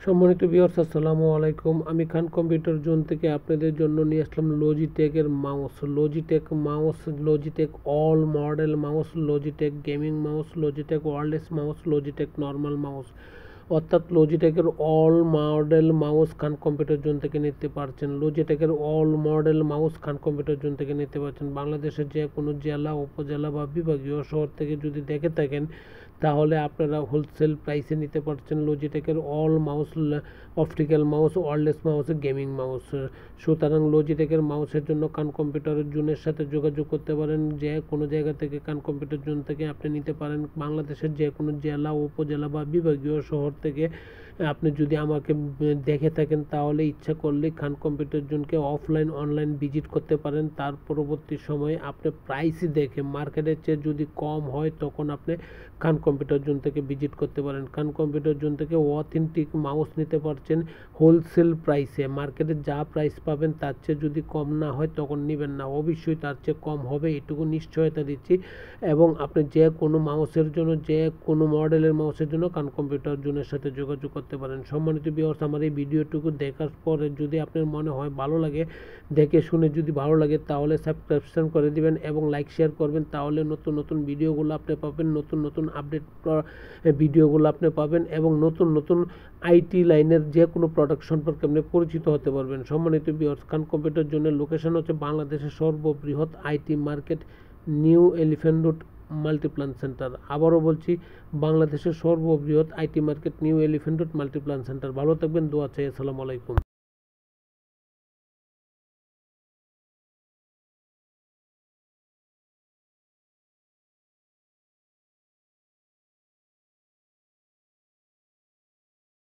সম্মানিত ভিউয়ার্স, আসসালামু আলাইকুম। আমি খান কম্পিউটার জোন থেকে আপনাদের জন্য নিয়ে আসলাম লজিটেকের mouse. Logitech all model mouse, Logitech gaming mouse, Logitech wireless mouse, Logitech normal mouse, অর্থাৎ লজিটেকের all model mouse Khan computer zone থেকে নিতে পারছেন। লজিটেকের all model mouse Khan computer zone থেকে নিতে পারছেন। বাংলাদেশের যে কোনো জেলা, উপজেলা বা বিভাগীয় শহর থেকে যদি দেখে থাকেন তাহলে আপনারা হোলসেল প্রাইসে নিতে পারছেন লজিটেকের all mouse, optical mouse, wireless mouse, gaming mouse. সুতরাং লজিটেকের মাউসের জন্য খান কম্পিউটার জোনের সাথে যোগাযোগ করতে পারেন। যে কোনো জায়গা থেকে খান কম্পিউটার জোন থেকে আপনি নিতে পারেন। বাংলাদেশের যে কোনো জেলা, উপজেলা বা বিভাগীয় শহর থেকে আপনি যদি আমাকে দেখে থাকেন তাহলে ইচ্ছা করলে খান কম্পিউটার জোনকে অফলাইন অনলাইন ভিজিট করতে পারেন। তার পরবর্তী সময়ে আপনি প্রাইস দেখে মার্কেটের চেয়ে যদি কম হয় তখন আপনি খান কম্পিউটার জোন থেকে ভিজিট করতে পারেন। খান কম্পিউটার জোন থেকে অথেন্টিক মাউস নিতে পারছেন হোলসেল প্রাইসে। মার্কেটে যা প্রাইস পাবেন তার চেয়ে যদি কম না হয় তখন নেবেন না, অবশ্যই তার চেয়ে কম হবে এটুকু নিশ্চয়তা দিচ্ছি। এবং আপনি যে কোনো মাউসের জন্য, যে কোনো মডেলের মাউসের জন্য খান কম্পিউটার জোনের সাথে যোগাযোগ করতে পারেন। সম্মানিত ভিউয়ার্স, আমার এই ভিডিওটুকু দেখার পরে যদি আপনার মনে হয় ভালো লাগে, দেখে শুনে যদি ভালো লাগে তাহলে সাবস্ক্রিপশন করে দিবেন এবং লাইক শেয়ার করবেন। তাহলে নতুন নতুন ভিডিওগুলো আপনি পাবেন, নতুন নতুন আপডেট ভিডিওগুলো আপনি পাবেন এবং নতুন নতুন আইটি লাইনের যে কোনো প্রোডাক্ট সম্পর্কে আপনি পরিচিত হতে পারবেন। সম্মানিত ভিউয়ার্স, খান কম্পিউটার জন্য লোকেশন হচ্ছে বাংলাদেশের সর্ববৃহৎ IT market, new elephant road Multiplan centre. আবারও বলছি, বাংলাদেশের সর্ববৃহৎ IT market, new elephant road Multiplan centre. ভালো থাকবেন, দোয়া চাই। আসসালামু আলাইকুম।